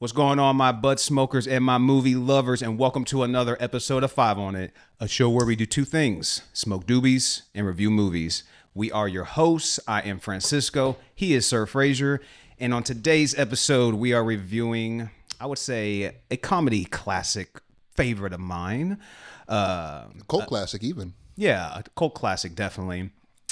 What's going on, my bud smokers and my movie lovers, and welcome to another episode of 5 on It, a show where we do two things, smoke doobies and review movies. We are your hosts. I am Francisco. He is Sir Frazier. And on today's episode, we are reviewing, I would say, a comedy classic favorite of mine. Cult classic, even. Yeah, a cult classic, definitely.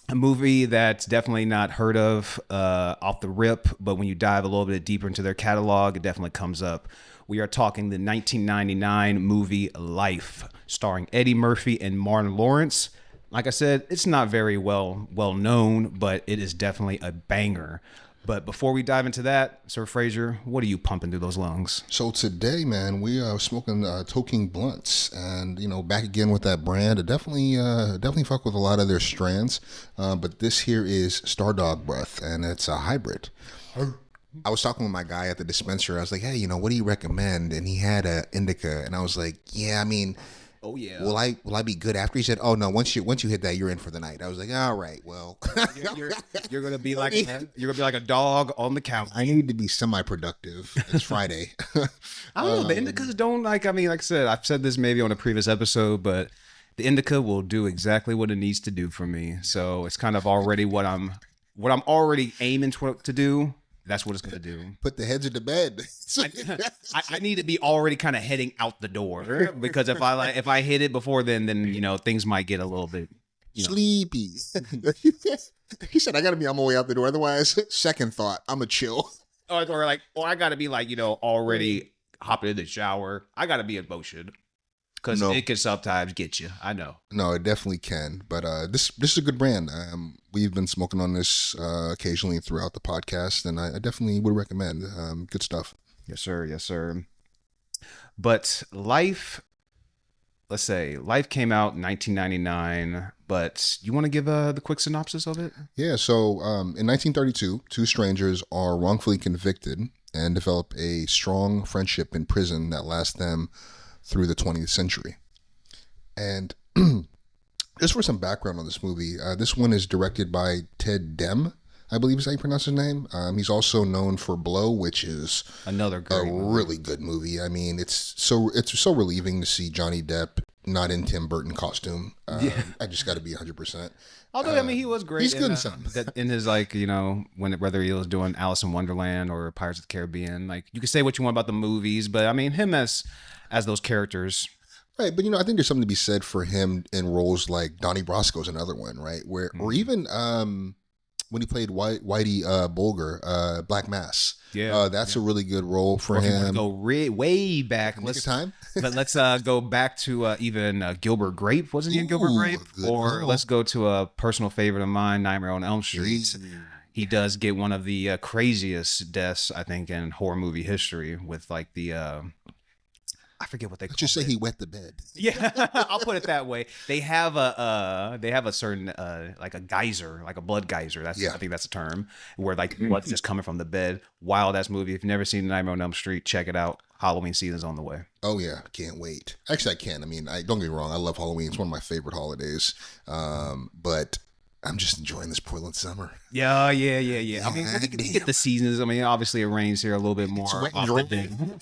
A movie that's definitely not heard of off the rip, but when you dive a little bit deeper into their catalog, it definitely comes up. We are talking the 1999 movie Life, starring Eddie Murphy and Martin Lawrence. Like I said, it's not very well known, but it is definitely a banger. But before we dive into that, Sir Frazier, what are you pumping through those lungs? So today, man, we are smoking Toking Blunts, and back again with that brand. I definitely fuck with a lot of their strands, but this here is Stardog Breath, and it's a hybrid. I was talking with my guy at the dispenser. I was like, hey, what do you recommend? And he had a indica, and I was like, yeah, I mean. Oh yeah. Will I be good after? He said, "Oh no, once you hit that, you're in for the night." I was like, "All right, well." You're gonna be like a dog on the couch. I need to be semi-productive. It's Friday. I don't know. The indicas don't like I said, I've said this maybe on a previous episode, but the indica will do exactly what it needs to do for me. So it's kind of already what I'm already aiming to do. That's what it's going to do. Put the heads in the bed. I need to be already kind of heading out the door, because if I hit it before then things might get a little bit sleepy. He said, I got to be on my way out the door. Otherwise, second thought, I'm a chill. Or I got to be already hopping in the shower. I got to be in motion. Because it can sometimes get you. I know. No, it definitely can. But this is a good brand. We've been smoking on this occasionally throughout the podcast, and I definitely would recommend. Good stuff. Yes, sir. Yes, sir. But Life came out in 1999. But you want to give the quick synopsis of it? Yeah. So in 1932, two strangers are wrongfully convicted and develop a strong friendship in prison that lasts them through the 20th century. And just for some background on this movie, this one is directed by Ted Demme, I believe is how you pronounce his name. He's also known for Blow, which is another great really good movie. I mean, it's so relieving to see Johnny Depp not in Tim Burton costume. I just got to be 100%. Although he was great. He's good in some. In his whether he was doing Alice in Wonderland or Pirates of the Caribbean, you can say what you want about the movies, but him as those characters. Right, but I think there's something to be said for him in roles like Donnie Brasco's another one, right? Or even when he played Whitey Bulger, Black Mass. Yeah, that's a really good role for him. Go way back. Let's go back to even Gilbert Grape. Wasn't he in Gilbert Grape? Or let's go to a personal favorite of mine, Nightmare on Elm Street. He does get one of the craziest deaths, I think, in horror movie history with I forget what they call it. Just say he wet the bed. Yeah, I'll put it that way. They have a certain like a geyser, like a blood geyser. I think that's a term where blood's just coming from the bed. Wild ass movie. If you've never seen Nightmare on Elm Street, check it out. Halloween season's on the way. Oh yeah, can't wait. Actually, I can. Don't get me wrong. I love Halloween. It's one of my favorite holidays. But I'm just enjoying this Portland summer. Yeah. We get the seasons. Obviously it rains here a little bit more often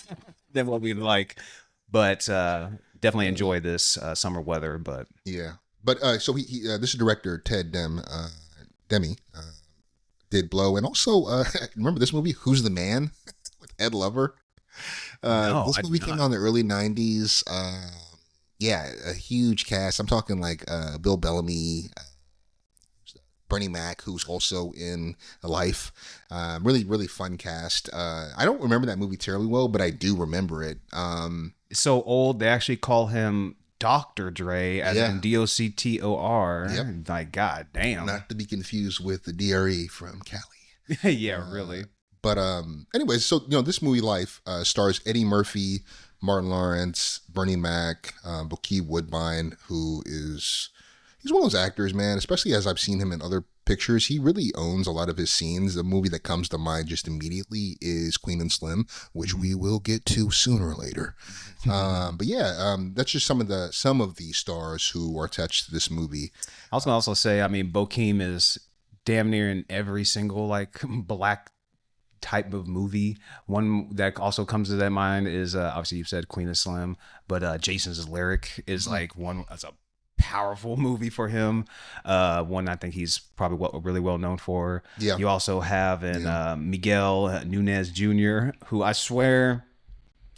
than what we'd like. But definitely enjoy this summer weather. But yeah, but so he this is director Ted Demme did Blow, and also remember this movie Who's the Man with Ed Lover. This movie came out in the early '90s. A huge cast. I'm talking Bill Bellamy, Bernie Mac, who's also in Life. Really, really fun cast. I don't remember that movie terribly well, but I do remember it. It's so old, they actually call him Dr. Dre, as in DOCTOR. Yep. God damn. Not to be confused with the DRE from Cali. Yeah, really. But anyways, so this movie Life stars Eddie Murphy, Martin Lawrence, Bernie Mac, Bokeem Woodbine, he's one of those actors, man, especially as I've seen him in other pictures. He really owns a lot of his scenes. The movie that comes to mind just immediately is Queen and Slim, which we will get to sooner or later. But yeah, that's just some of the stars who are attached to this movie. I was going to also say, Bokeem is damn near in every single Black type of movie. One that also comes to that mind is obviously you've said Queen of Slim, but Jason's Lyric is like one. That's a powerful movie for him. One I think he's probably really well known for. Yeah. You also have Miguel Nunez Jr., who I swear,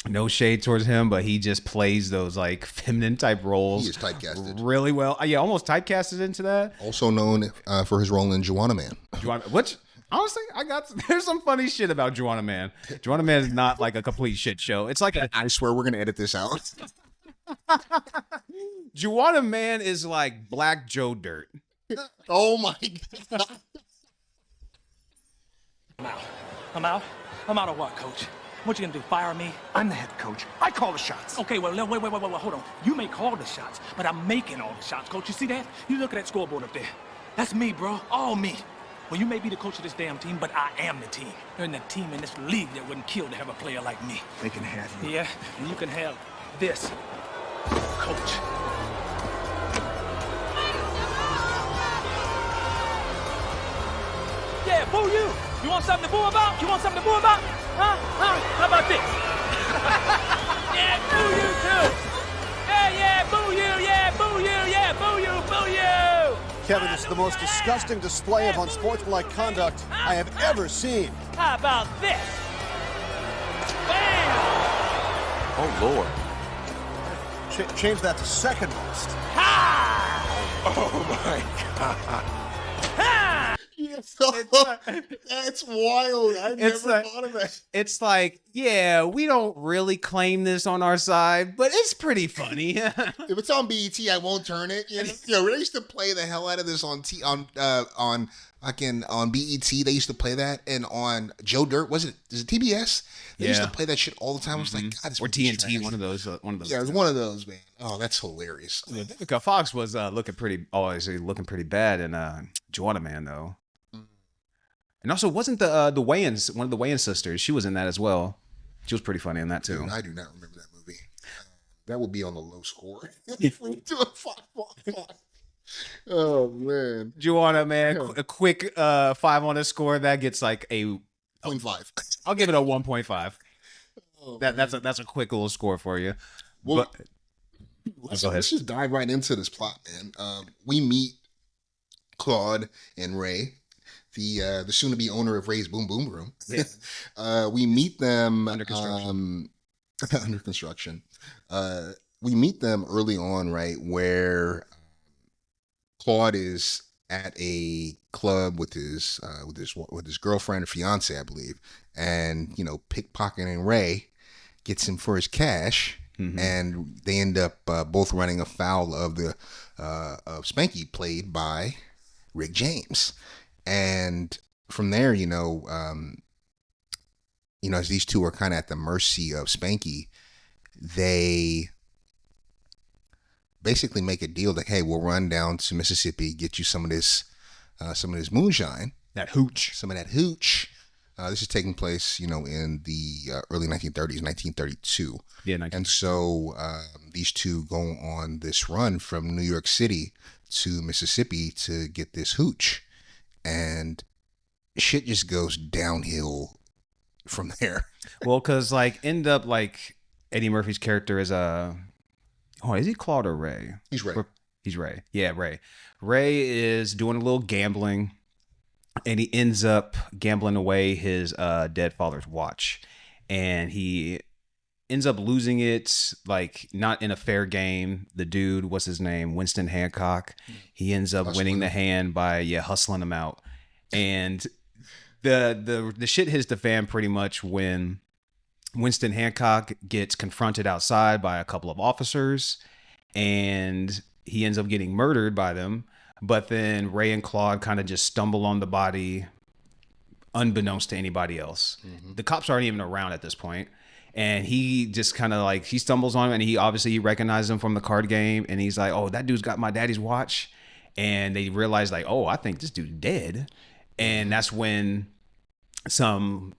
no shade towards him, but he just plays those like feminine type roles. He is typecasted really well. Yeah, almost typecasted into that. Also known for his role in Juana Man. Which honestly, there's some funny shit about Juana Man. Juana Man is not like a complete shit show. It's like I swear we're gonna edit this out. Juana Man is like Black Joe Dirt. Oh my God. I'm out. I'm out of what, coach? What you gonna do, fire me? I'm the head coach. I call the shots. Okay, well, wait, hold on. You may call the shots, but I'm making all the shots, coach. You see that? You look at that scoreboard up there. That's me, bro. All me. Well, you may be the coach of this damn team, but I am the team. There ain't a team in this league that wouldn't kill to have a player like me. They can have you. Yeah, and you can have this, coach. Yeah, boo you. You want something to boo about? You want something to boo about? Huh? How about this? Yeah, boo you too. Yeah, boo you. Yeah, boo you. Yeah, boo you. Boo you. Kevin, this is the most disgusting display of unsportsmanlike conduct I have ever seen. How about this? Bam! Oh, Lord. Change that to second most. Ha! Oh, my God. Ha! That's wild. I never thought of that. It's like, yeah, we don't really claim this on our side, but it's pretty funny. If it's on BET, I won't turn it. You know, they used to play the hell out of this on BET. They used to play that, and on Joe Dirt, is it TBS? They used to play that shit all the time. I was like, God, this or TNT, trash. one of those. Yeah, it was one of those, man. Oh, that's hilarious. Vivica Fox was looking pretty bad in Juana Man though. And also, wasn't the Wayans, one of the Wayans sisters? She was in that as well. She was pretty funny in that too. Dude, I do not remember that movie. That would be on the low score. Oh man, Juana Man, a quick 5 on a score that gets like a 0.5. I'll give it a 1.5. Oh, That's a quick little score for you. Well, but, let's just dive right into this plot, man. We meet Claude and Ray, the soon-to-be owner of Ray's Boom Boom Room. Yeah. We meet them Under construction. Under construction. We meet them early on, right, where Claude is at a club with his girlfriend or fiance, I believe, and pickpocketing Ray, gets him for his cash, and they end up both running afoul of of Spanky, played by Rick James. And from there, as these two are kind of at the mercy of Spanky, they basically make a deal that, hey, we'll run down to Mississippi, get you some of this moonshine, that hooch, some of that hooch. This is taking place, in the early 1930s, 1932. Yeah, and so these two go on this run from New York City to Mississippi to get this hooch. And shit just goes downhill from there. Well, because end up Eddie Murphy's character is is he Claude or Ray? He's Ray. He's Ray. Yeah, Ray. Ray is doing a little gambling, and he ends up gambling away his dead father's watch, and he ends up losing it, not in a fair game. The dude, what's his name? Winston Hancock. He ends up winning the hand by hustling him out. And the shit hits the fan pretty much when Winston Hancock gets confronted outside by a couple of officers, and he ends up getting murdered by them. But then Ray and Claude kind of just stumble on the body unbeknownst to anybody else. The cops aren't even around at this point. And he just kind of he stumbles on him, and he recognizes him from the card game, and he's like, oh, that dude's got my daddy's watch. And they realize oh, I think this dude's dead. And that's when some,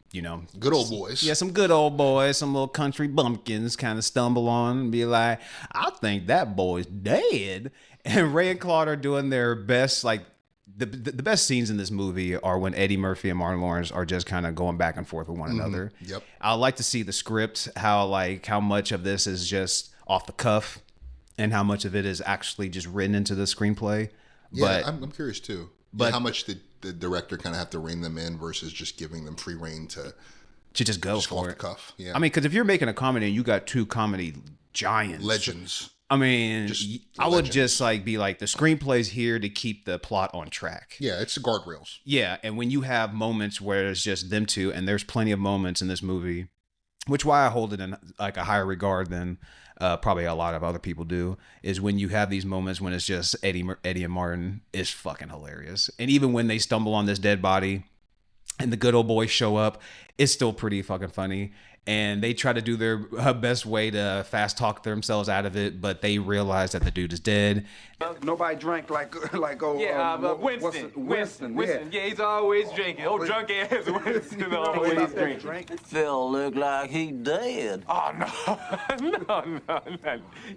good old boys. Yeah, some good old boys, some little country bumpkins kind of stumble on and be like, I think that boy's dead. And Ray and Claude are doing their best, the best scenes in this movie are when Eddie Murphy and Martin Lawrence are just kind of going back and forth with one another. Yep. I like to see the script, how much of this is just off the cuff and how much of it is actually just written into the screenplay. Yeah, But I'm curious too. but- How much did the director kind of have to rein them in versus just giving them free rein to just go just go off for the it. cuff? Yeah, I mean, because if you're making a comedy and you got two comedy giants, legends. I mean, Just I would legends. just be like, the screenplay's here to keep the plot on track. Yeah, it's the guardrails. Yeah, and when you have moments where it's just them two, and there's plenty of moments in this movie, which why I hold it in like a higher regard than probably a lot of other people do, is when you have these moments when it's just Eddie and Martin is fucking hilarious. And even when they stumble on this dead body and the good old boys show up, it's still pretty fucking funny. And they try to do their best way to fast talk themselves out of it, but they realize that the dude is dead. Nobody drank like Winston. Yeah, he's always drinking. Oh, drunk ass Winston always drinking. Phil look like he dead. Oh, no.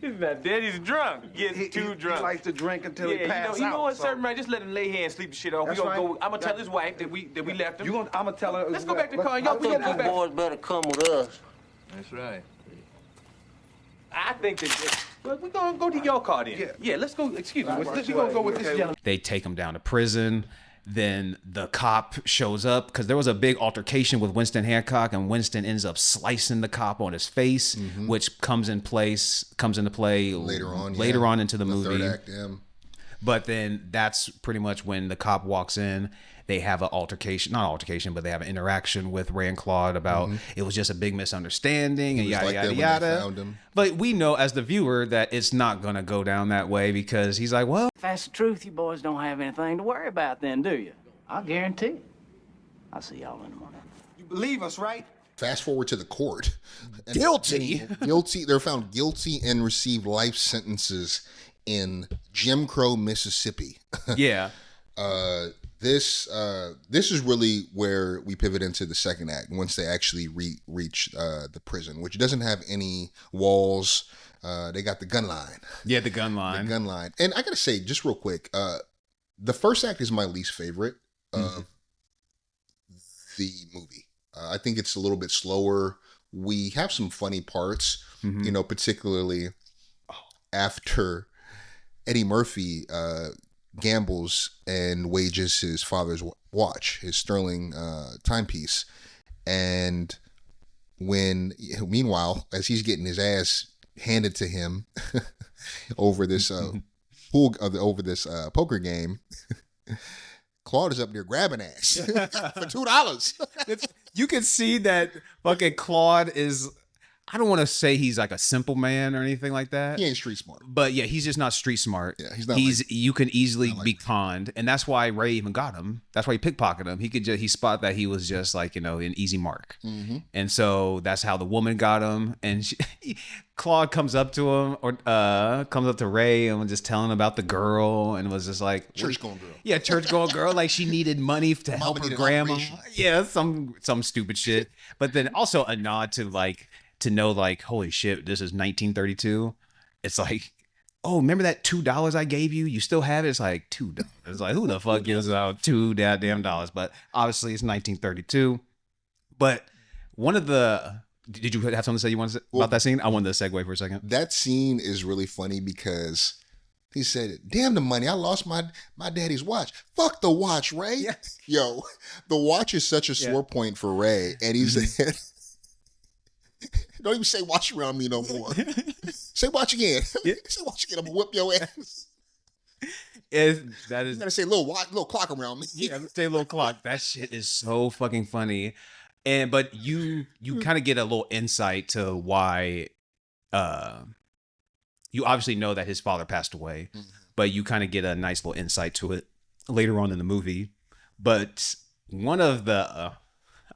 He's not dead. He's drunk. He's too drunk. He likes to drink until he Yeah, passes you out. know what, certain right? Just let him lay here and sleep the shit off. That's We gonna right. go. I'm gonna tell his wife that we left him. I'm gonna tell her. Let's go back to the car. Y'all, we I gonna think go you back. boys better come with us. That's right. I think that. Well, we gonna go to your car then. Yeah, let's go. Excuse me. We gonna go with this gentleman. They take him down to prison. Then the cop shows up because there was a big altercation with Winston Hancock, and Winston ends up slicing the cop on his face, which comes into play Later on into the movie. Third act, yeah. But then that's pretty much when the cop walks in. They have an altercation, not altercation, but they have an interaction with Ray and Claude about it was just a big misunderstanding and was yada, like that yada, when they yada. found him. But we know as the viewer that it's not going to go down that way because he's like, well, If that's the truth, you boys don't have anything to worry about then, do you? I guarantee. I'll see y'all in the morning. You believe us, right? Fast forward to the court. And Guilty. They're found guilty and received life sentences in Jim Crow, Mississippi. yeah. This is really where we pivot into the second act once they actually reach the prison, which doesn't have any walls. They got the gun line. Yeah, the gun line. The gun line. And I gotta say, just real quick, the first act is my least favorite of the movie. I think it's a little bit slower. We have some funny parts, particularly after Eddie Murphy gambles and wages his father's watch, his sterling timepiece. And meanwhile, as he's getting his ass handed to him over this poker game, Claude is up there grabbing ass for $2. You can see that fucking Claude is, I don't want to say he's like a simple man or anything like that. He ain't street smart. But yeah, he's just not street smart. Yeah, he's not You can easily be conned, and that's why Ray even got him. That's why he pickpocketed him. He spot that he was just like an easy mark, and so that's how the woman got him. And Claude comes up to him comes up to Ray and was just telling him about the girl, and was just like Church going girl. Yeah, church going girl. Like she needed money to help her needed grandma. operation. Yeah, some stupid shit. But then also a nod to know holy shit, this is 1932. It's like, oh, remember that $2 I gave you? You still have it? It's like $2. It's like, who the fuck gives out $2 goddamn dollars? But obviously it's 1932. But one of the, did you have something to say you wanted to say about that scene? I wanted to segue for a second. That scene is really funny because he said, damn the money, I lost my daddy's watch. Fuck the watch, Ray. Yeah. Yo, the watch is such a sore point for Ray. And he said, don't even say watch around me no more. Say watch again. Say watch again. I'm gonna whip your ass. You gotta say little clock around me. Yeah, say little clock. That shit is so fucking funny. But you kind of get a little insight to why you obviously know that his father passed away, but you kind of get a nice little insight to it later on in the movie. But one of the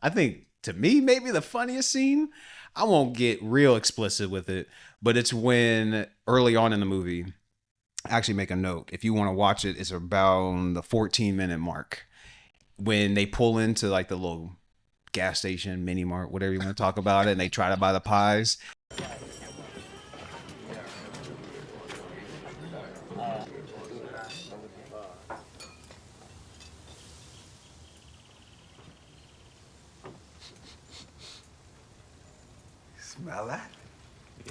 I think to me maybe the funniest scene, I won't get real explicit with it, but it's when early on in the movie, actually make a note. If you want to watch it, it's about the 14-minute mark when they pull into the little gas station, mini mart, whatever you want to talk about it, and they try to buy the pies. Smell that?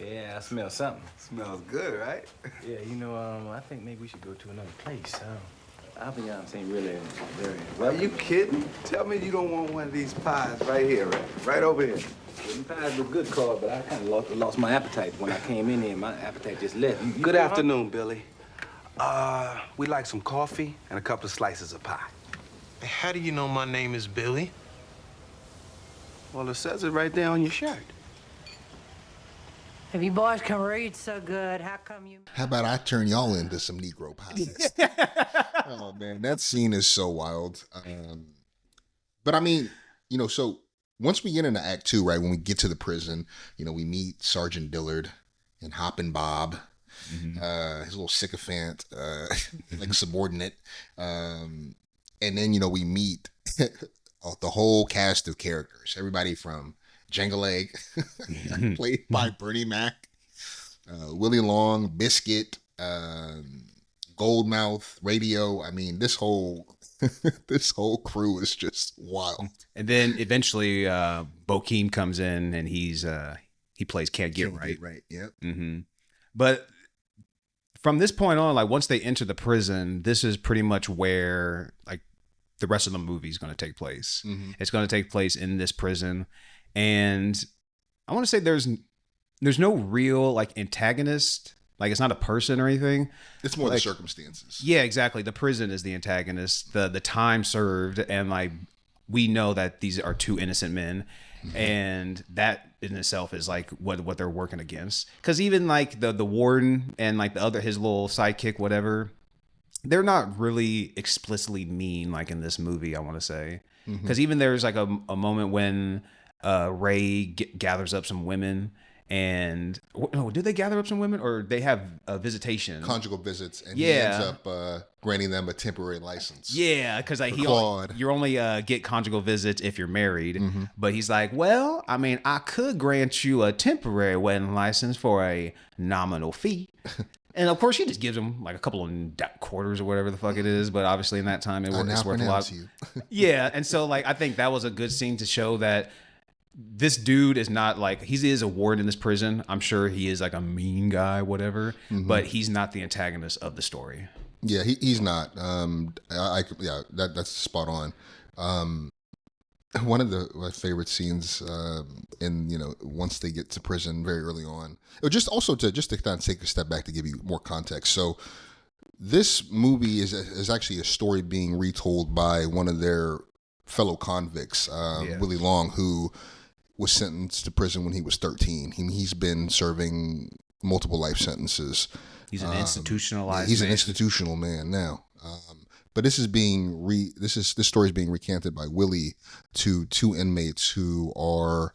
Yeah, I smell something. Smells good, right? Yeah, you know, I think maybe we should go to another place. Our fiance ain't really very Are you kidding? Tell me you don't want one of these pies right here, right over here. Them pies look good, Carl, but I kind of lost my appetite when I came in here. My appetite just left. Good afternoon, Billy. We'd like some coffee and a couple of slices of pie. How do you know my name is Billy? Well, it says it right there on your shirt. If you boys can read so good, how come you... How about I turn y'all into some Negro pies? Oh, man, that scene is so wild. But I mean, you know, so once we get into Act 2, right, when we get to the prison, you know, we meet Sergeant Dillard and Hoppin' Bob, his little sycophant, like subordinate. And then, you know, we meet the whole cast of characters, everybody from Jangle Egg, played by Bernie Mac, Willie Long, Biscuit, Goldmouth, Radio. I mean, this whole crew is just wild. And then eventually, Bokeem comes in and he plays Can't Get Right. Right. Yep. But from this point on, like once they enter the prison, this is pretty much where like the rest of the movie is going to take place. It's going to take place in this prison. And I want to say there's no real like antagonist. Like it's not a person or anything. It's more like, the circumstances. Yeah, exactly. The prison is the antagonist. The time served, and like we know that these are two innocent men, and that in itself is like what they're working against. Because even like the warden and like the other his little sidekick, whatever, they're not really explicitly mean like in this movie. I want to say because even there's like a moment when Ray gathers up some women. And did they gather up some women or they have a visitation? Conjugal visits. And he ends up granting them a temporary license. Yeah, because like you only get conjugal visits if you're married. But he's like, well, I mean, I could grant you a temporary wedding license for a nominal fee. And of course, she just gives him like a couple of quarters or whatever the fuck it is. But obviously in that time, it's worth a lot. Yeah. And so like, I think that was a good scene to show that this dude is not like he is a ward in this prison. I'm sure he is like a mean guy, whatever, but he's not the antagonist of the story. Yeah, he's not. That's spot on. One of my favorite scenes in once they get to prison very early on, just to kind of take a step back to give you more context. So this movie is actually a story being retold by one of their fellow convicts, Willie Long, who was sentenced to prison when he was 13. He's been serving multiple life sentences. He's an institutionalized. He's an institutional man now. But this story is being recanted by Willie to two inmates who are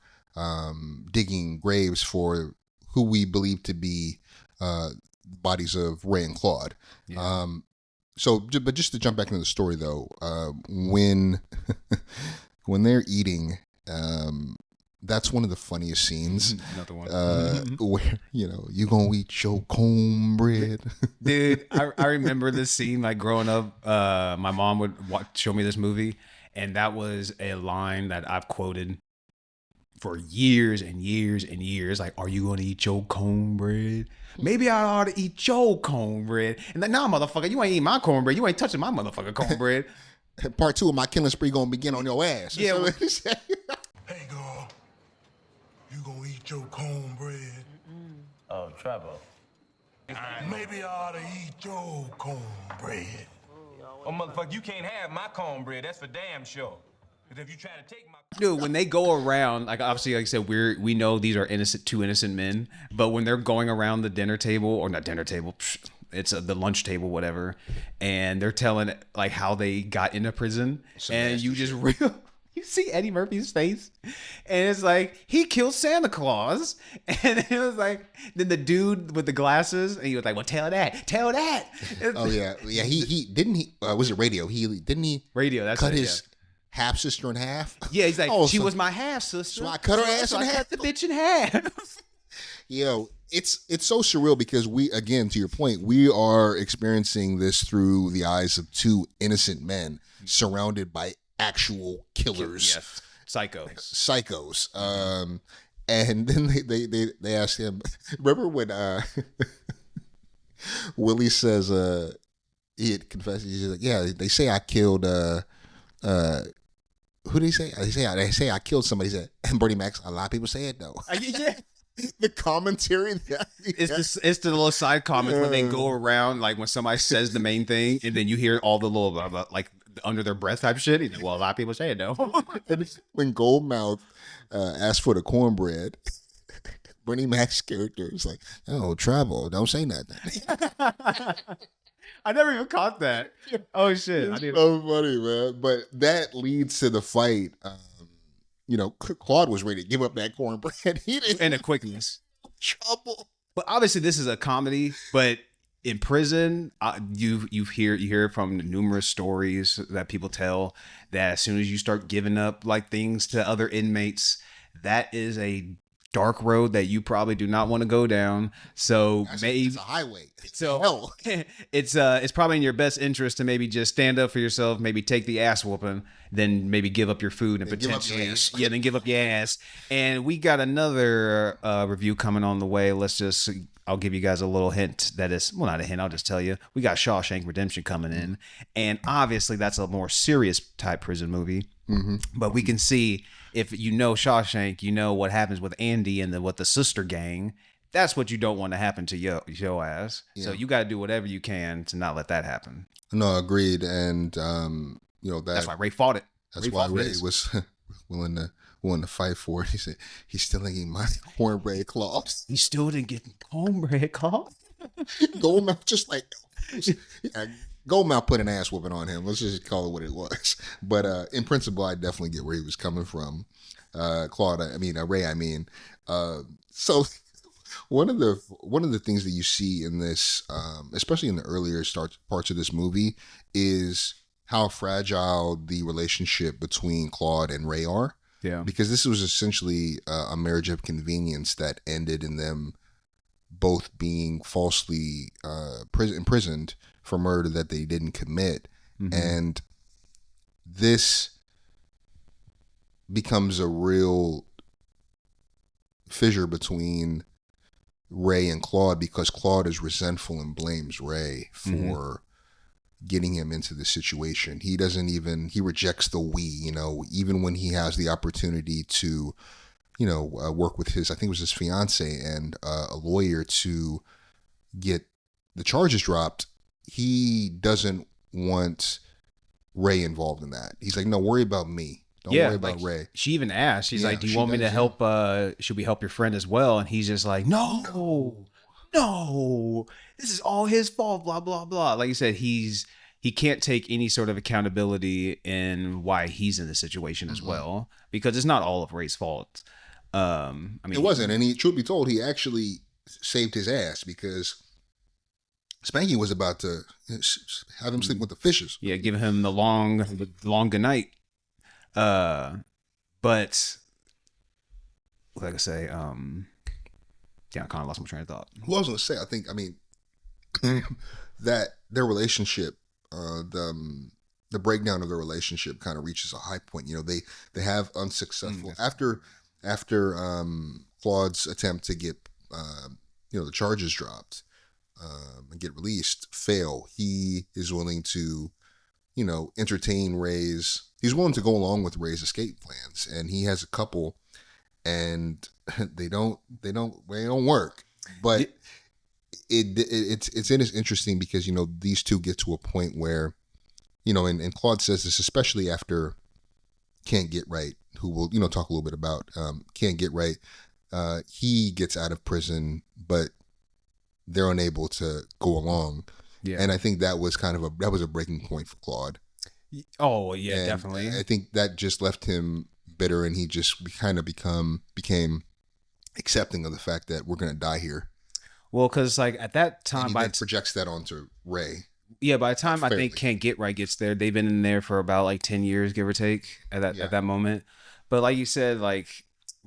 digging graves for who we believe to be bodies of Ray and Claude. Yeah. But just to jump back into the story though, when they're eating, that's one of the funniest scenes. Another one. Where, you gonna eat your cornbread. Dude, I remember this scene like growing up. My mom would show me this movie, and that was a line that I've quoted for years and years and years. Like, are you gonna eat your cornbread? Maybe I ought to eat your cornbread. And like, nah, motherfucker, you ain't eating my cornbread. You ain't touching my motherfucking cornbread. Part 2 of my killing spree gonna begin on your ass. Yeah. Hey, girl, you gonna eat your cornbread? Oh, Trevor. Maybe I ought to eat your cornbread. Oh, motherfucker, you can't have my cornbread. That's for damn sure. Because if you try to take my... Dude, when they go around, like obviously, like I said, we know these are two innocent men, but when they're going around the dinner table, or not dinner table, it's the lunch table, whatever, and they're telling like how they got into prison, and you just you see Eddie Murphy's face, and it's like he killed Santa Claus, and it was like then the dude with the glasses, and he was like, "Well, tell that." Oh yeah. He didn't was it Radio? Radio? That's cut it, his half sister in half. Yeah, he's like, she was my half sister, so I cut her ass in half. I cut the bitch in half. It's so surreal because we, again, to your point, we are experiencing this through the eyes of two innocent men surrounded by actual killers. Yes. Psychos. And then they asked him. Remember when Willie says he had confessed? He's like, yeah, they say I killed who did he say? They say I killed somebody. He said, and Bernie Mac's, a lot of people say it though. Yeah. The commentary that It's the little side comments when they go around, like when somebody says the main thing, and then you hear all the little like under their breath type shit. He's like, well, a lot of people say it though. And when Goldmouth asked for the cornbread, Bernie Mac's character is like, "Oh, trouble! Don't say nothing." I never even caught that. Oh shit! It's so funny, man. But that leads to the fight. Claude was ready to give up that cornbread. He didn't. And the quickness. Trouble. But obviously, this is a comedy. But in prison, you hear from numerous stories that people tell that as soon as you start giving up like things to other inmates, that is a dark road that you probably do not want to go down. So maybe it's a highway. So it's probably in your best interest to maybe just stand up for yourself, maybe take the ass whooping, then maybe give up your food and potentially then give up your ass. And we got another review coming on the way. I'll give you guys a little hint that is, well, not a hint, I'll just tell you. We got Shawshank Redemption coming in. And obviously that's a more serious type prison movie. Mm-hmm. But we can see, if you know Shawshank, you know what happens with Andy and with the sister gang. That's what you don't want to happen to your ass. Yeah. So you got to do whatever you can to not let that happen. No, agreed. And that's why Ray fought it. That's why Ray was willing to fight for it. He said he's still ain't my cornbread claws. He still didn't get cornbread claws. Goldmouth just like Goldmouth put an ass whooping on him. Let's just call it what it was. But in principle, I definitely get where he was coming from. Ray. So one of the things that you see in this, especially in the earlier parts of this movie, is how fragile the relationship between Claude and Ray are. Yeah. Because this was essentially a marriage of convenience that ended in them both being falsely imprisoned for murder that they didn't commit. Mm-hmm. And this becomes a real fissure between Ray and Claude, because Claude is resentful and blames Ray for getting him into the situation. He rejects the we, even when he has the opportunity to, work with I think it was his fiance and a lawyer to get the charges dropped. He doesn't want Ray involved in that. He's like, no, worry about me. Don't worry about Ray. She even asked, she's like, do you want me to help? Should we help your friend as well? And he's just like, no, this is all his fault, blah, blah, blah. Like you said, he can't take any sort of accountability in why he's in the situation as well, because it's not all of Ray's fault. It wasn't. And truth be told, he actually saved his ass, because Spanky was about to have him sleep with the fishes. Yeah, give him the long good night. But like I say, I kind of lost my train of thought. Well, I was going to say, that their relationship, the breakdown of their relationship kind of reaches a high point. They have unsuccessful after Claude's attempt to get the charges dropped and get released fail. He is willing to entertain Ray's. He's willing to go along with Ray's escape plans, and he has a couple, and they don't work. But it's interesting because these two get to a point where and Claude says this, especially after Can't Get Right, who we'll talk a little bit about. Can't Get Right. He gets out of prison, but they're unable to go along. Yeah. And I think that was a breaking point for Claude. Oh yeah, and definitely. I think that just left him bitter, and he just kind of became accepting of the fact that we're going to die here. Well, because like at that time, he projects that onto Ray. Yeah, by the time I think Can't Get Right gets there, they've been in there for about like 10 years, give or take, at that moment. But like you said, like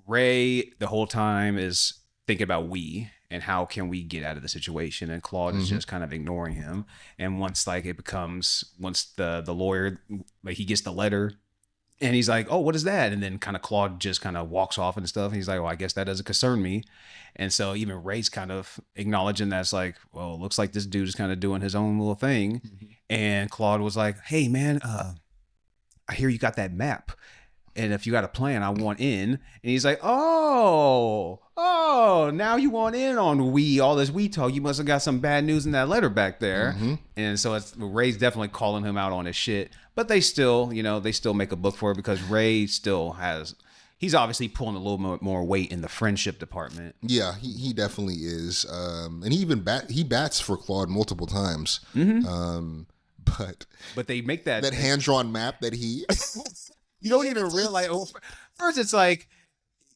Ray the whole time is thinking about we and how can we get out of the situation, and Claude is just kind of ignoring him. And once the lawyer, like he gets the letter And he's like, oh, what is that? And then kind of Claude just kind of walks off and stuff. And he's like, well, I guess that doesn't concern me. And so even Ray's kind of acknowledging that's like, well, it looks like this dude is kind of doing his own little thing. And Claude was like, hey, man, I hear you got that map. And if you got a plan, I want in. And he's like, oh, now you want in on all this we talk. You must have got some bad news in that letter back there. And so Ray's definitely calling him out on his shit. But they still, they still make a book for it because Ray still he's obviously pulling a little more weight in the friendship department. Yeah, he definitely is. And he even bats for Claude multiple times. But they make that hand-drawn map that he... You don't even realize. First, it's like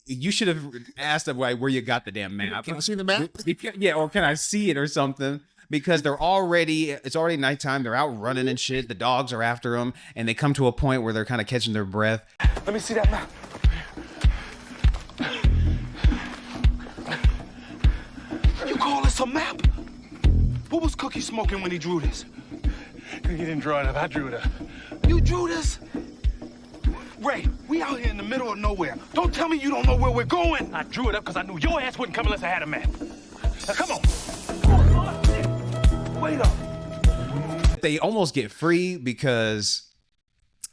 you should have asked them where you got the damn map. Can I see the map? Yeah, or can I see it or something? Because it's already nighttime. They're out running and shit. The dogs are after them, and they come to a point where they're kind of catching their breath. Let me see that map. You call this a map? What was Cookie smoking when he drew this? Cookie didn't draw it up. I drew it up. You drew this? Ray, we out here in the middle of nowhere. Don't tell me you don't know where we're going. I drew it up because I knew your ass wouldn't come unless I had a map. Now, come on. Wait up. They almost get free because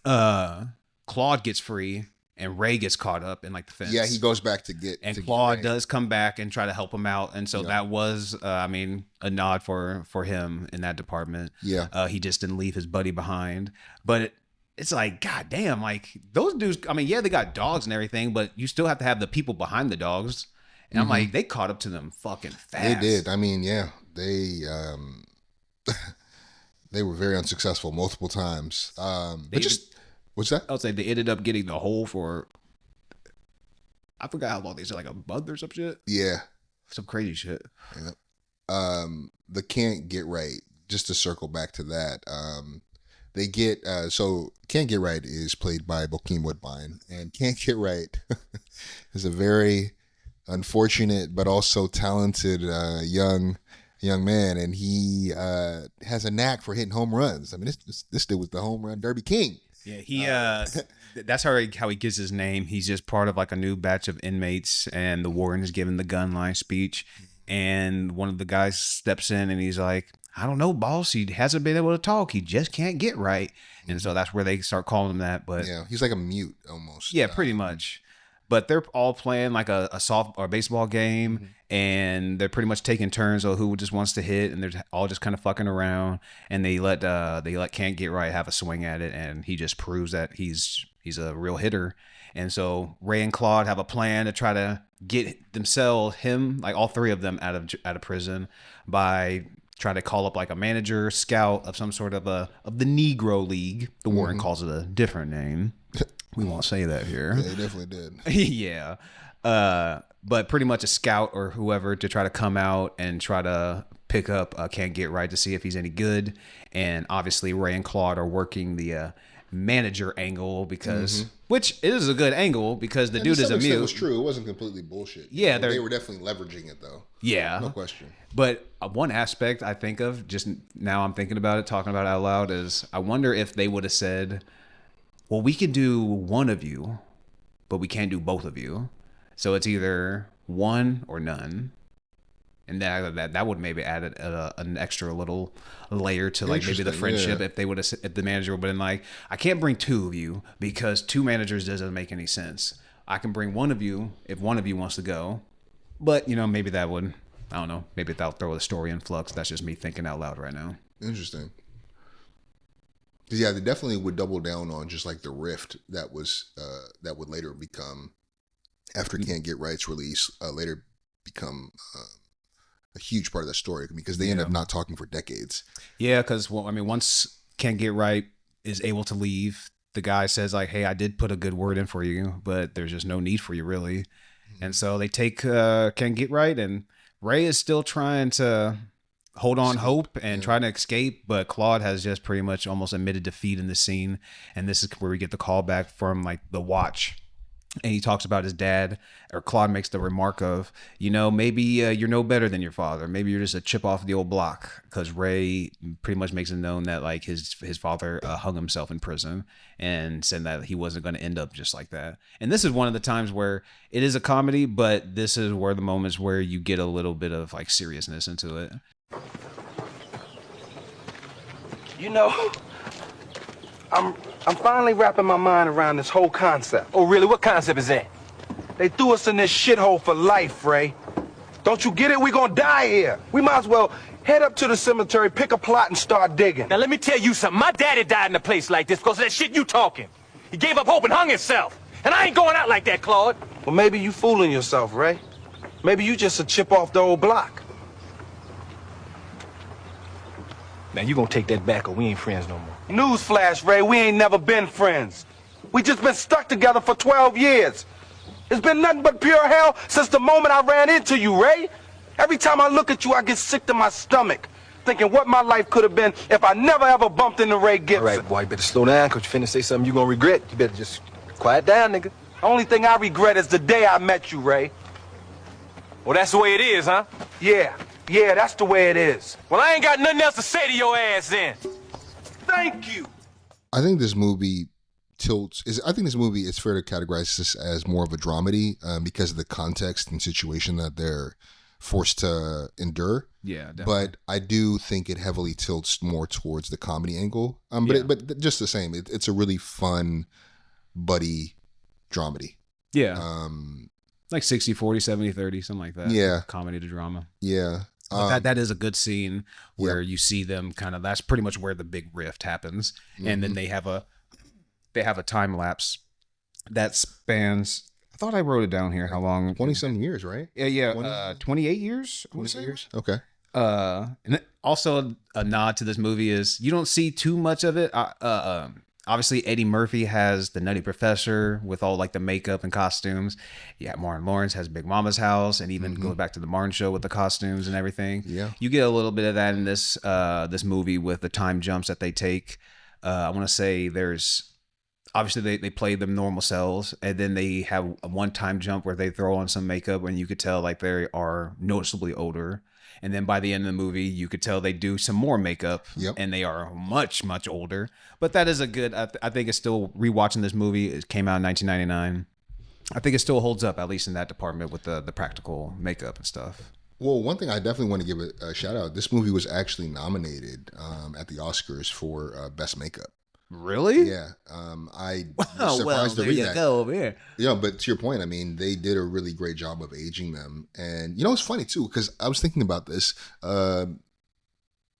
Claude gets free and Ray gets caught up in like the fence. Yeah, he goes back to get... And Claude does come back and try to help him out. And so that was, a nod for him in that department. Yeah. He just didn't leave his buddy behind. But it's like, God damn, like those dudes, they got dogs and everything, but you still have to have the people behind the dogs. And I'm like, they caught up to them fucking fast. They did. They were very unsuccessful multiple times. What's that? I would say they ended up getting the whole for, I forgot how long they said, like a month or some shit. Yeah. Some crazy shit. Yeah. The Can't Get Right, just to circle back to that. They get, so Can't Get Right is played by Bokeem Woodbine, and Can't Get Right is a very unfortunate but also talented young man, and he has a knack for hitting home runs. This dude was the home run derby king. Yeah, he that's how he gets his name. He's just part of like a new batch of inmates, and the warden is giving the gun line speech, and one of the guys steps in and he's like, I don't know, boss. He hasn't been able to talk. He just can't get right. And so that's where they start calling him that. But yeah, he's like a mute almost. Yeah, pretty much. But they're all playing like a soft or baseball game, and they're pretty much taking turns on who just wants to hit, and they're all just kind of fucking around. And they let Can't Get Right have a swing at it, and he just proves that he's a real hitter. And so Ray and Claude have a plan to try to get him, like all three of them, out of prison by try to call up like a manager, scout of some sort of the Negro League. The warden calls it a different name. We won't say that here. Yeah, they definitely did. Yeah. But pretty much a scout or whoever to try to come out and try to pick up Can't Get Right to see if he's any good. And obviously Ray and Claude are working the manager angle which is a good angle because the dude is a mute. It was true. It wasn't completely bullshit. Yeah. They were definitely leveraging it though. Yeah. No question. But one aspect I think of, just now I'm thinking about it, talking about it out loud, is I wonder if they would have said, well, we can do one of you, but we can't do both of you. So it's either one or none. And that would maybe add an extra little layer to like maybe the friendship. If the manager would have been like, I can't bring two of you because two managers doesn't make any sense. I can bring one of you if one of you wants to go. But, maybe that would, I don't know, maybe that'll throw the story in flux. That's just me thinking out loud right now. Interesting. Yeah, they definitely would double down on just like the rift that would later become, after Can't Get Right's release, later become a huge part of that story because they end up not talking for decades. Yeah, because once Can't Get Right is able to leave, the guy says like, hey, I did put a good word in for you, but there's just no need for you really. And so they take Can't Get Right, and Ray is still trying to hold on hope and try to escape, but Claude has just pretty much almost admitted defeat in this scene. And this is where we get the call back from like the watch And he talks about his dad, or Claude makes the remark of, maybe you're no better than your father. Maybe you're just a chip off the old block. Because Ray pretty much makes it known that like his father hung himself in prison and said that he wasn't going to end up just like that. And this is one of the times where it is a comedy, but this is where the moments where you get a little bit of like seriousness into it. I'm finally wrapping my mind around this whole concept. Oh, really? What concept is that? They threw us in this shithole for life, Ray. Don't you get it? We gonna die here. We might as well head up to the cemetery, pick a plot, and start digging. Now, let me tell you something. My daddy died in a place like this because of that shit you talking. He gave up hope and hung himself. And I ain't going out like that, Claude. Well, maybe you fooling yourself, Ray. Maybe you just a chip off the old block. Now, you gonna take that back or we ain't friends no more. Newsflash, Ray, we ain't never been friends. We just been stuck together for 12 years. It's been nothing but pure hell since the moment I ran into you, Ray. Every time I look at you, I get sick to my stomach, thinking what my life could have been if I never ever bumped into Ray Gibson. All right, boy, you better slow down, because you finna say something you gonna regret. You better just quiet down, nigga. The only thing I regret is the day I met you, Ray. Well, that's the way it is, huh? Yeah, that's the way it is. Well, I ain't got nothing else to say to your ass then. Thank you. I think this movie it's fair to categorize this as more of a dramedy because of the context and situation that they're forced to endure. Yeah, definitely. But I do think it heavily tilts more towards the comedy angle. But just the same, it's a really fun buddy dramedy. Yeah. Like 60, 40, 70, 30, something like that. Yeah. Comedy to drama. Yeah. But that is a good scene where you see them that's pretty much where the big rift happens. And then they have a time lapse that spans, I thought I wrote it down here, how long? 20-some years, right? Yeah. 28 years? 28 years? Okay. And also a nod to this movie is you don't see too much of it. Obviously, Eddie Murphy has the Nutty Professor with all like the makeup and costumes. Yeah, Martin Lawrence has Big Mama's House, and even goes back to the Martin Show with the costumes and everything. Yeah, you get a little bit of that in this movie with the time jumps that they take. I want to say there's obviously they play them normal selves, and then they have a one-time jump where they throw on some makeup, and you could tell like they are noticeably older. And then by the end of the movie, you could tell they do some more makeup, and they are much, much older. But that is a good, I think it's still, rewatching this movie, it came out in 1999. I think it still holds up, at least in that department with the practical makeup and stuff. Well, one thing I definitely want to give a shout out, this movie was actually nominated at the Oscars for Best Makeup. Really? Yeah. I was surprised to read that. Go over here. Yeah, but to your point, I mean, they did a really great job of aging them. And, it's funny, too, because I was thinking about this,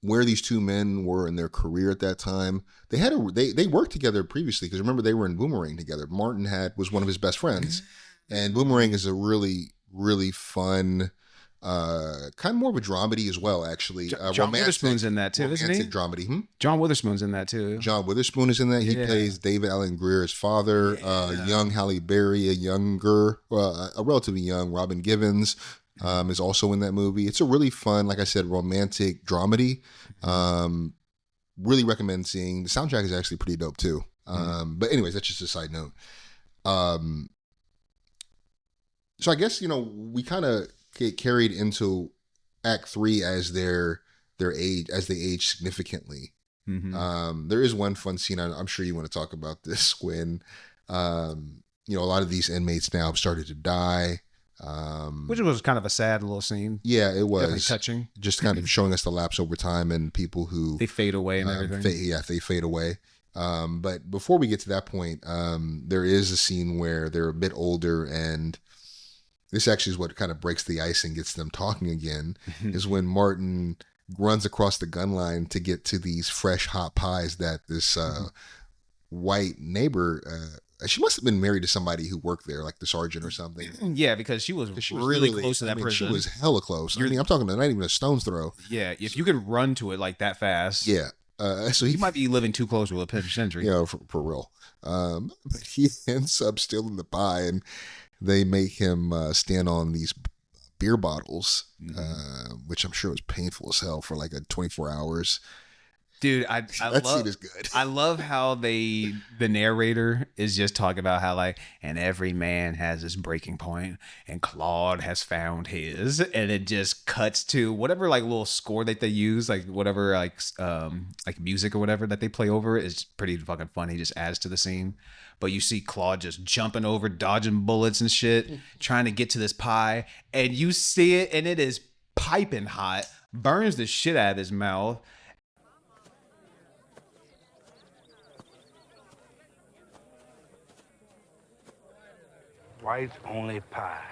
where these two men were in their career at that time. They worked together previously, because remember, they were in Boomerang together. Martin was one of his best friends. And Boomerang is a really, really fun, kind of more of a dramedy as well, actually. John Witherspoon's in that too, isn't he? Dramedy. John Witherspoon's in that too. John Witherspoon is in that. He plays David Alan Grier's father. Young Halle Berry, a relatively young Robin Givens, is also in that movie. It's a really fun, like I said, romantic dramedy. Really recommend seeing. The soundtrack is actually pretty dope too. But anyways, that's just a side note. So I guess we kind of get carried into Act 3 as their age, as they age significantly. There is one fun scene. I'm sure you want to talk about this when, a lot of these inmates now have started to die. Which was kind of a sad little scene. Yeah, it was definitely touching. Just kind of showing us the lapse over time and people who they fade away and everything. They fade away. But before we get to that point, there is a scene where they're a bit older, and this actually is what kind of breaks the ice and gets them talking again, is when Martin runs across the gun line to get to these fresh hot pies that this white neighbor, she must have been married to somebody who worked there, like the sergeant or something. Yeah, because she was really close to that prison. She was hella close. I'm talking not even a stone's throw. Yeah, if you could run to it like that fast. Yeah. So he might be living too close to a penitentiary. For real. But he ends up stealing the pie, and they make him stand on these beer bottles, which I'm sure was painful as hell for like 24 hours. Dude, I That love scene is good. I love how the narrator is just talking about how like, and every man has his breaking point, and Claude has found his, and it just cuts to whatever like little score that they use, like whatever like music or whatever that they play over it is pretty fucking funny. Just adds to the scene. But you see Claude just jumping over, dodging bullets and shit, trying to get to this pie, and you see it, and it is piping hot, burns the shit out of his mouth. Whites only pies.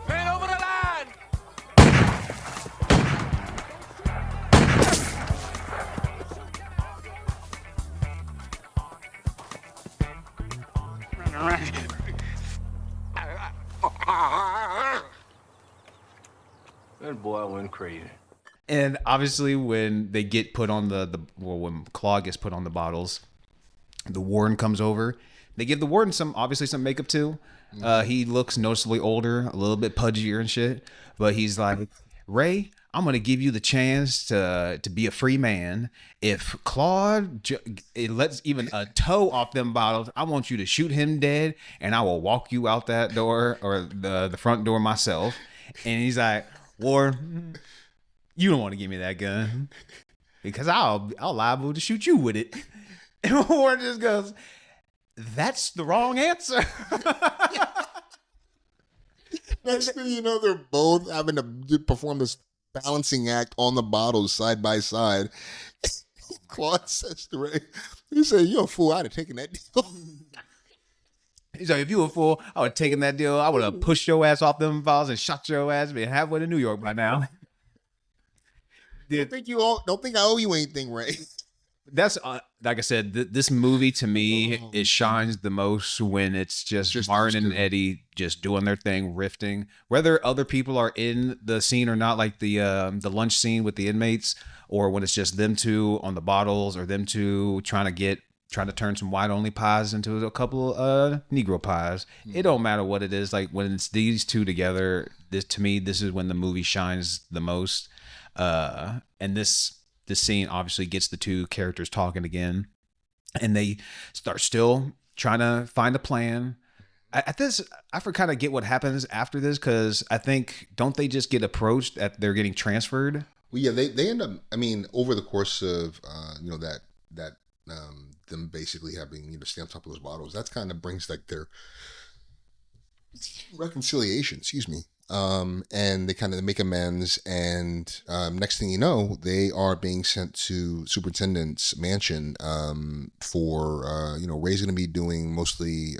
Man over the line! That boy went crazy. And obviously, when they get put on when Claude gets put on the bottles, the warden comes over. They give the warden some makeup too. He looks noticeably older, a little bit pudgier and shit. But he's like, Ray, I'm gonna give you the chance to be a free man. If Claude it lets even a toe off them bottles, I want you to shoot him dead, and I will walk you out that door or the front door myself. And he's like, Warden, you don't want to give me that gun because I'll liable to shoot you with it. And Warren just goes, that's the wrong answer. Next thing you know, they're both having to perform this balancing act on the bottles side by side. Claude says to Ray, he said, you're a fool. I'd have taken that deal. He's like, if you were a fool, I would have taken that deal. I would have pushed your ass off them balls and shot your ass, been halfway to New York by now. Don't think I owe you anything, Ray. That's like I said, this movie to me, it shines the most when it's just Martin and Eddie just doing their thing, riffing. Whether other people are in the scene or not, like the lunch scene with the inmates, or when it's just them two on the bottles, or them two trying to turn some white only pies into a couple Negro pies. It don't matter what it is. Like when it's these two together, this is when the movie shines the most. And this scene obviously gets the two characters talking again, and they start still trying to find a plan. At this, I kind of get what happens after this, because I think, don't they just get approached that they're getting transferred? Well, yeah, they end up. I mean, over the course of them basically having stamped up those bottles, that kind of brings like their reconciliation. Excuse me. And they kind of make amends, and next thing you know, they are being sent to superintendent's mansion for Ray's going to be doing mostly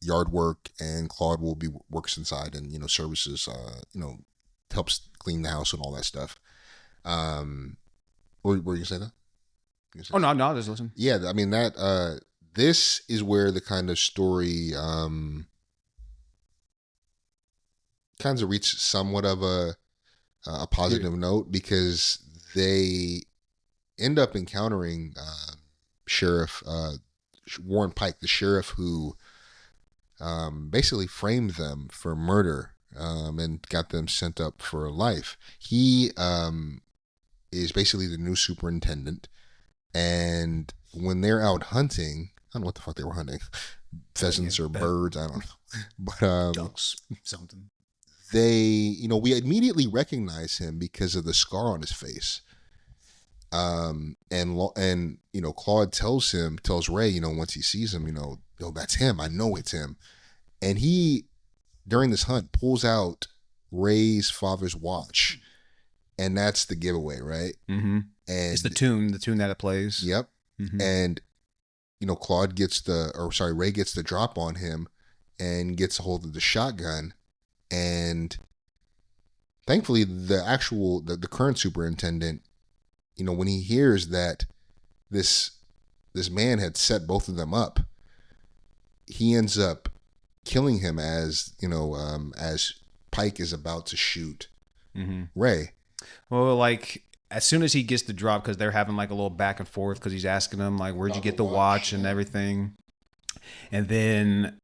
yard work, and Claude will be works inside and services helps clean the house and all that stuff. Were you gonna say that? Oh no, just listen. Yeah, I mean that this is where the kind of story kind of reach somewhat of a positive note, because they end up encountering Sheriff Warren Pike, the sheriff who basically framed them for murder and got them sent up for life. He is basically the new superintendent, and when they're out hunting, I don't know what the fuck they were hunting, pheasants or birds, I don't know, but ducks, something. They, we immediately recognize him because of the scar on his face. And Claude tells Ray, once he sees him, that's him. I know it's him. And he, during this hunt, pulls out Ray's father's watch, and that's the giveaway, right? Mm-hmm. And it's the tune that it plays. Yep. Mm-hmm. And Ray gets the drop on him and gets a hold of the shotgun. And thankfully, the current superintendent, when he hears that this man had set both of them up, he ends up killing him as Pike is about to shoot Ray. Well, like as soon as he gets the drop, because they're having like a little back and forth, because he's asking him like, where'd you get the watch and everything, and then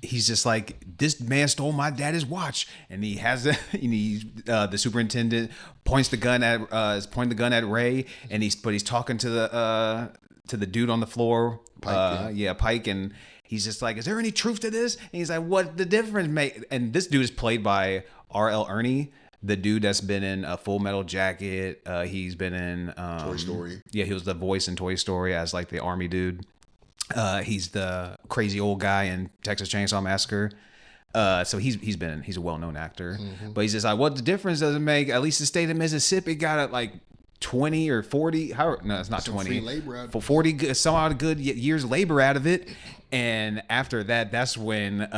he's just like, this man stole my daddy's watch, and he has the superintendent points the gun at Ray, and he's talking to the dude on the floor, Pike, and he's just like, is there any truth to this? And he's like, what the difference make? And this dude is played by R.L. Ermey, the dude that's been in a Full Metal Jacket. He's been in Toy Story. Yeah, he was the voice in Toy Story as like the army dude. He's the crazy old guy in Texas Chainsaw Massacre. So he's a well-known actor. But he's just like, what the difference does it make? At least the state of Mississippi got it like 20 or 40. No, it's not Some 20. free labor out of For 40 some odd good years labor out of it. And after that, that's when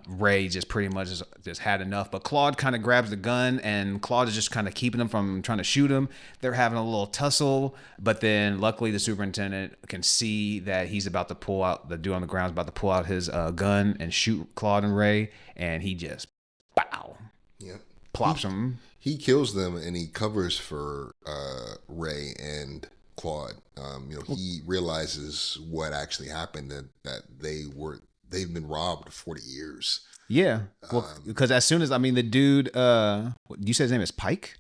Ray just pretty much just had enough. But Claude kind of grabs the gun, and Claude is just kind of keeping him from trying to shoot him. They're having a little tussle, but then luckily the superintendent can see that he's about to pull out, the dude on the ground is about to pull out his gun and shoot Claude and Ray, and he just plops him. He kills them, and he covers for Ray and Claude. He realizes what actually happened, that they've been robbed for 40 years. Yeah, well, because as soon as the dude, you said his name is Pike.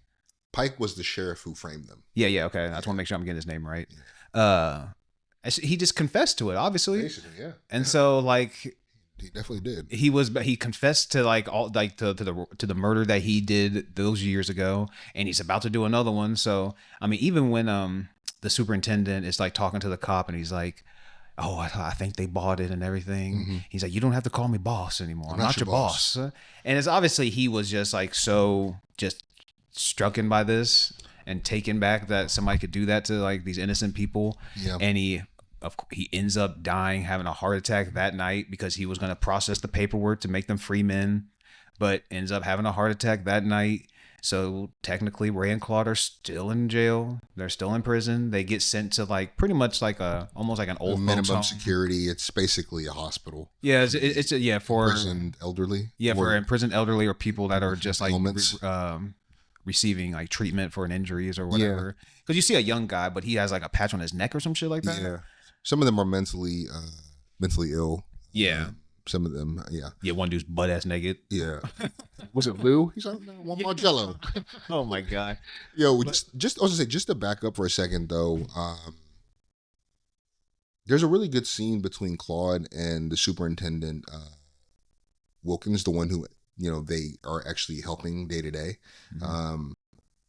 Pike was the sheriff who framed them. Yeah, okay. I just want to make sure I'm getting his name right. He just confessed to it, obviously. Basically, yeah. And so like, he definitely did. He confessed to like all like to the murder that he did those years ago, and he's about to do another one. So even when the superintendent is like talking to the cop, and he's like, oh, I think they bought it and everything. He's like, you don't have to call me boss anymore. I'm not your boss. And it's obviously he was just like so just strucken by this and taken back that somebody could do that to like these innocent people. Yeah. And he ends up dying, having a heart attack that night because he was going to process the paperwork to make them free men, but ends up having a heart attack that night. So technically Ray and Claude are still in jail. They're still in prison. They get sent to like pretty much like almost like an old minimum security. It's basically a hospital. Yeah, it's for imprisoned elderly. Yeah, for imprisoned elderly or people that are just like ailments. Receiving like treatment for an injuries or whatever. Because you see a young guy, but he has like a patch on his neck or some shit like that. Yeah, some of them are mentally ill. Yeah. Some of them, yeah. Yeah, one dude's butt ass naked. Yeah. Was it Lou? He's like, no, one more Jello. Oh my god. Yo, I was gonna say, just to back up for a second though, there's a really good scene between Claude and the superintendent, Wilkins, the one who they are actually helping day to day.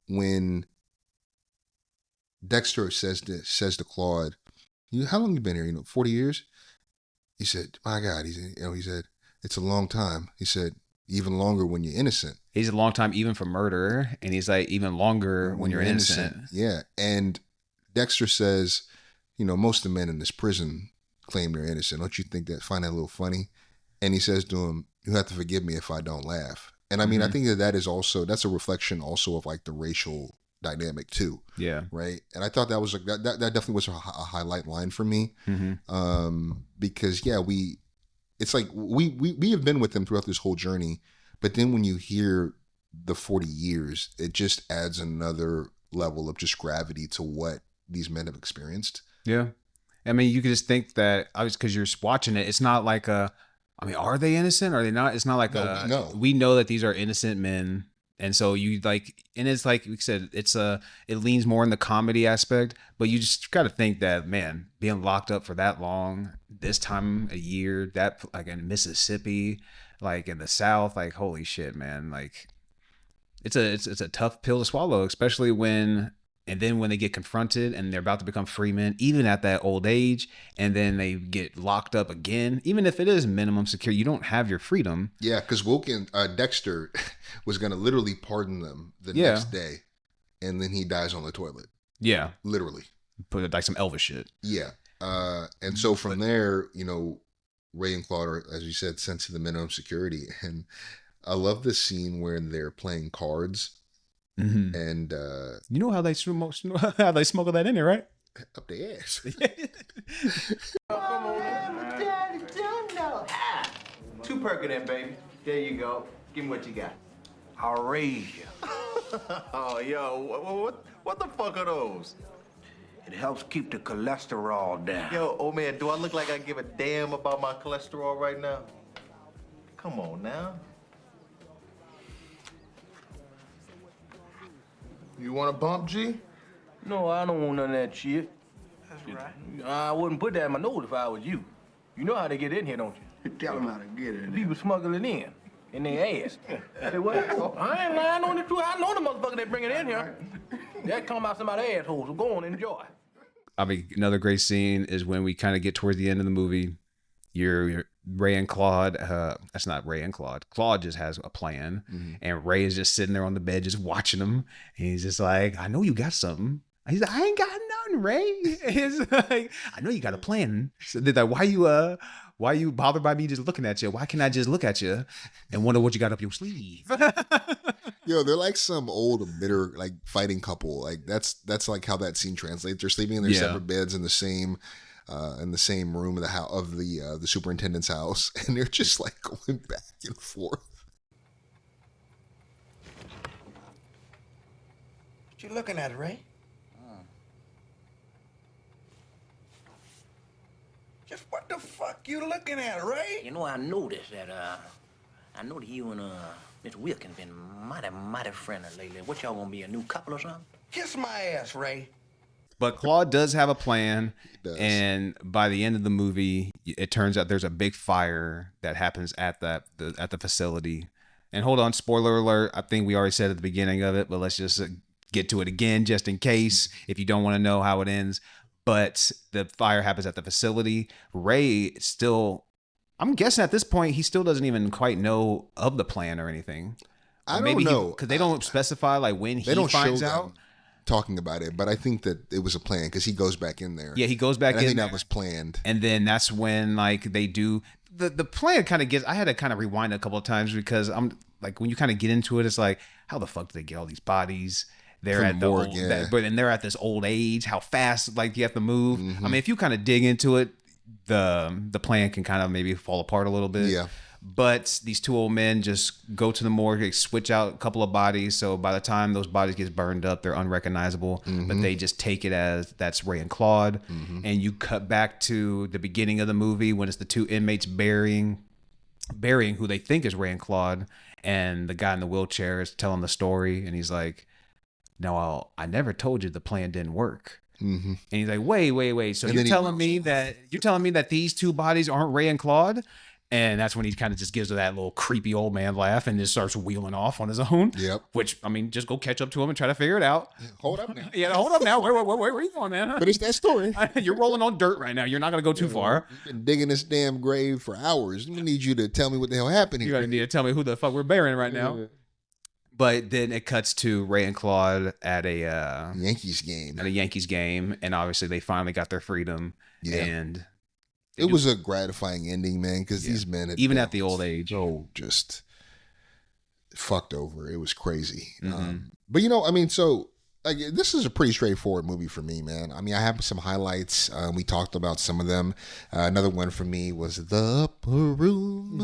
When Dexter says to Claude, how long you been here? 40 years? He said, my God, he said, it's a long time. He said, even longer when you're innocent. He's a long time even for murder, and he's like, even longer when you're innocent. Yeah. And Dexter says, most of the men in this prison claim they're innocent. Don't you find that a little funny? And he says to him, you have to forgive me if I don't laugh. And I think that's a reflection also of like the racial dynamic too. Yeah. Right. And I thought that was like that definitely was a highlight line for me. Because it's like we have been with them throughout this whole journey, but then when you hear the 40 years, it just adds another level of just gravity to what these men have experienced. Yeah. You could just think that because you're watching it, it's not like are they innocent? Are they not? It's not like we know that these are innocent men. And so you like, and it's like we said, it leans more in the comedy aspect, but you just got to think that, man, being locked up for that long, this time of year, that like in Mississippi, like in the South, like holy shit, man, like it's a tough pill to swallow, especially when they get confronted and they're about to become free men, even at that old age, and then they get locked up again, even if it is minimum security, you don't have your freedom. Yeah, because Dexter was going to literally pardon them the next day, and then he dies on the toilet. Yeah. Literally. Put like some Elvis shit. Yeah. And so from there, Ray and Claude are, as you said, sent to the minimum security. And I love the scene where they're playing cards. And you know how they smuggle that in there, right? Up the ass. Daddy, don't know. 2 Percodan, baby. There you go. Give me what you got. I'll raise you. Oh, yo, what the fuck are those? It helps keep the cholesterol down. Yo, old man, do I look like I give a damn about my cholesterol right now? Come on now. You want a bump, G? No, I don't want none of that shit. That's right. I wouldn't put that in my nose if I was you. You know how they get in here, don't you? Tell them how to get in. People smuggle it in their ass. Say what? I ain't lying on the truth. I know the motherfucker they bring it in here. That come out somebody's asshole, so go on and enjoy. I mean, another great scene is when we kind of get towards the end of the movie. You're Ray and Claude. That's not Ray and Claude. Claude just has a plan, and Ray is just sitting there on the bed, just watching him. And he's just like, "I know you got something." He's like, "I ain't got nothing, Ray." He's like, "I know you got a plan." So they're like, why you bothered by me just looking at you? Why can't I just look at you and wonder what you got up your sleeve? Yo, they're like some old bitter like fighting couple. Like that's like how that scene translates. They're sleeping in their separate beds in the same room of the superintendent's house, and they're just like going back and forth. What you looking at, Ray? Just what the fuck you looking at, Ray? You know, I noticed that, I know that you and, Miss Wilkins been mighty friendly lately. What, y'all gonna be a new couple or something? Kiss my ass, Ray. But Claude does have a plan, and by the end of the movie, it turns out there's a big fire that happens at the facility. And hold on, spoiler alert, I think we already said at the beginning of it, but let's just get to it again just in case if you don't want to know how it ends. But the fire happens at the facility. Ray still, I'm guessing at this point, he still doesn't even quite know of the plan or anything. I don't know. Because they don't specify like when he finds out. Talking about it, but I think that it was a plan because he goes back in there. Yeah, he goes back in. I think that was planned. And then that's when like they do the plan kind of gets. I had to kind of rewind a couple of times because I'm like when you kind of get into it, it's like how the fuck did they get all these bodies? They're From at the morgue, old, but and they're at this old age. How fast like you have to move? I mean, if you kind of dig into it, the plan can kind of maybe fall apart a little bit. Yeah. But these two old men just go to the morgue, they switch out a couple of bodies. So by the time those bodies get burned up, they're unrecognizable. But they just take it as that's Ray and Claude. And you cut back to the beginning of the movie when it's the two inmates burying who they think is Ray and Claude. And the guy in the wheelchair is telling the story. And he's like, "No, I never told you the plan didn't work." And he's like, wait. So you're telling me that these two bodies aren't Ray and Claude? And that's when he kind of just gives her that little creepy old man laugh and just starts wheeling off on his own. Yep. Which, I mean, just go catch up to him and try to figure it out. Hold up now. Yeah, hold up now. Where are you going, man? But it's that story. You're rolling on dirt right now. You're not going to go too far. You've been digging this damn grave for hours. We need you to tell me what the hell happened here. You're going to need to tell me who the fuck we're burying right now. But then it cuts to Ray and Claude at a Yankees game. And obviously they finally got their freedom. Yeah. And it was a gratifying ending, man, because these men had even at the old age, just fucked over. It was crazy. But you know, I mean, so like this is a pretty straightforward movie for me, man. I mean, I have some highlights. We talked about some of them. Another one for me was the upper room.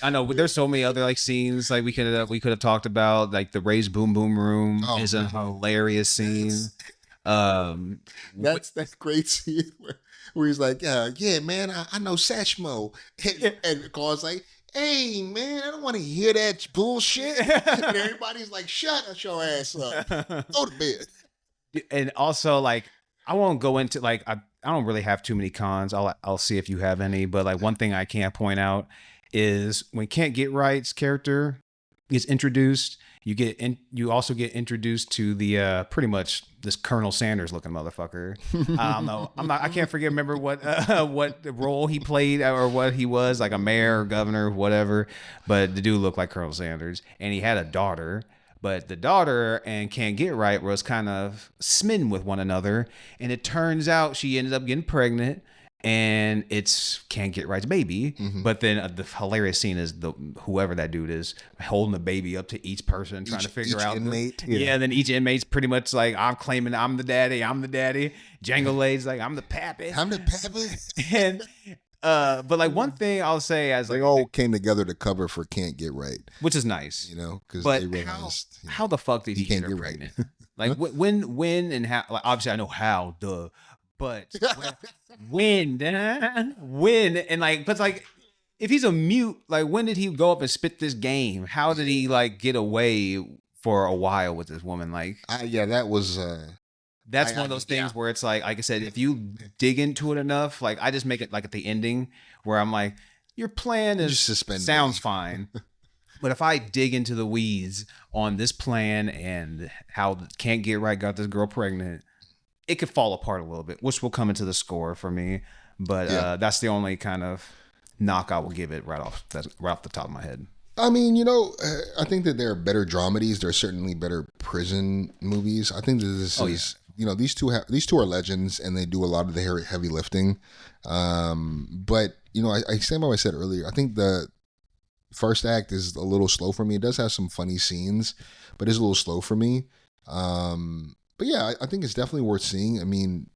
I know there's so many other like scenes like we could have talked about. Like the Ray's Boom Boom Room is a hilarious scene. That's that great scene where he's like, yeah, man, I know Satchmo. And Claude's like, hey, man, I don't want to hear that bullshit. And everybody's like, shut your ass up. Go to bed. And also, like, I won't go into, like, I don't really have too many cons. I'll see if you have any. But, like, one thing I can't point out is when Can't Get Right's character gets introduced, you also get introduced to the pretty much this Colonel Sanders looking motherfucker. I don't know. I can't remember what role he played or what he was, like a mayor or governor, whatever. But the dude looked like Colonel Sanders, and he had a daughter. But the daughter and Can't Get Right was kind of smitten with one another, and it turns out she ended up getting pregnant. And it's Can't Get Right's baby. But then the hilarious scene is whoever that dude is holding the baby up to each person, trying to figure out. Inmate. And then each inmate's pretty much like, I'm claiming I'm the daddy. Django Lade's like, I'm the pappy. And but like one thing I'll say as they all came together to cover for Can't Get Right, which is nice, you know, because they realized how the fuck did he get her pregnant? Right. Like when and how? Like obviously I know how but when and like, but like if he's a mute, like when did he go up and spit this game? How did he like get away for a while with this woman? Like, yeah, that was. That's one of those things where it's like I said, if you dig into it enough, like I just make it like at the ending where I'm like, your plan is sounds fine. But if I dig into the weeds on this plan and how Can't Get Right got this girl pregnant, it could fall apart a little bit, which will come into the score for me. But that's the only kind of knock I will give it right off the top of my head. I mean, I think that there are better dramedies. There are certainly better prison movies. I think that this is, these two are legends, and they do a lot of the heavy lifting. But I stand by what I said earlier. I think the first act is a little slow for me. It does have some funny scenes, but it's a little slow for me. But yeah, I think it's definitely worth seeing. I mean,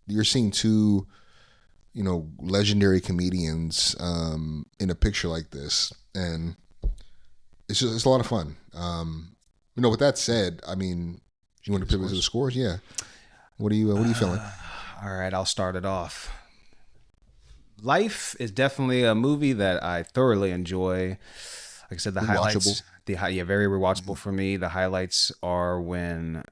you're seeing two, legendary comedians in a picture like this, and it's a lot of fun. With that said, I mean, you want to pivot to the scores? Yeah. What are you feeling? All right, I'll start it off. Life is definitely a movie that I thoroughly enjoy. Like I said, the highlights, very rewatchable for me. The highlights are when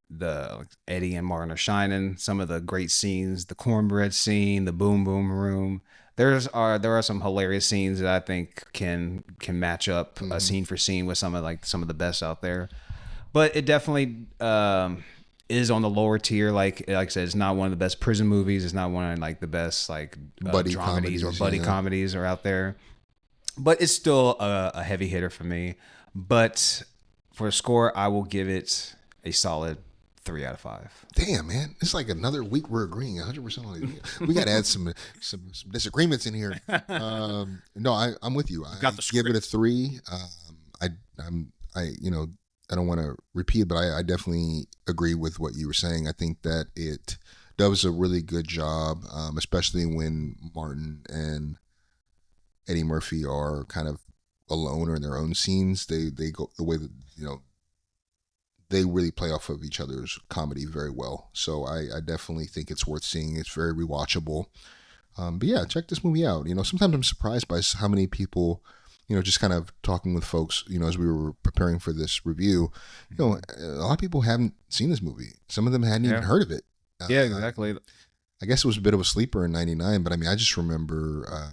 Eddie and Martin are shining. Some of the great scenes, the cornbread scene, the boom boom room. There are some hilarious scenes that I think can match up scene for scene with some of the best out there. But it definitely is on the lower tier. Like I said, it's not one of the best prison movies. It's not one of like the best buddy dramedies or buddy comedies are out there. But it's still a heavy hitter for me. But for a score, I will give it a solid 3 out of 5. Damn, man, it's like another week we're agreeing 100% on it. We got to add some disagreements in here. No, I'm with you. I give it a 3. I don't want to repeat, but I definitely agree with what you were saying. I think that it does a really good job, especially when Martin and Eddie Murphy are kind of alone or in their own scenes. They go the way that, they really play off of each other's comedy very well. So I definitely think it's worth seeing. It's very rewatchable. But yeah, check this movie out. Sometimes I'm surprised by how many people, just kind of talking with folks, as we were preparing for this review, a lot of people haven't seen this movie. Some of them hadn't even heard of it. Yeah, exactly. I guess it was a bit of a sleeper in '99, but I mean, I just remember,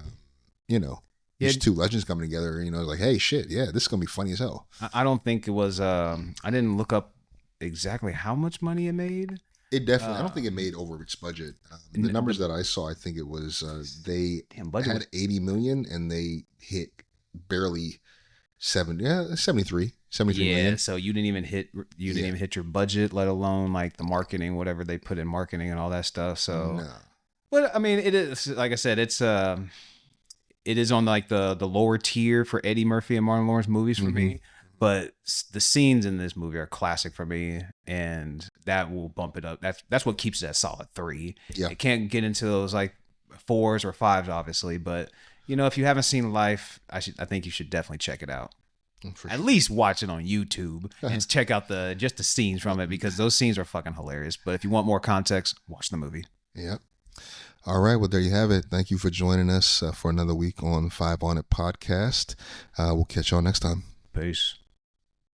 these two legends coming together, like, hey, shit, yeah, this is going to be funny as hell. I don't think it was, I didn't look up exactly how much money it made. It definitely, I don't think it made over its budget. The numbers that I saw, I think it was, they had 80 million and they hit barely 73 million. So you didn't even hit your budget, let alone like the marketing, whatever they put in marketing and all that stuff. So, but I mean, it is, like I said, it is on like the lower tier for Eddie Murphy and Martin Lawrence movies for me. But the scenes in this movie are classic for me, and that will bump it up. That's what keeps it a solid 3. Yeah. It can't get into those like 4s or 5s, obviously, but if you haven't seen Life, I think you should definitely check it out. At least watch it on YouTube and check out just the scenes from it, because those scenes are fucking hilarious. But if you want more context, watch the movie. Yep. All right. Well, there you have it. Thank you for joining us for another week on 5 On It podcast. We'll catch y'all next time. Peace.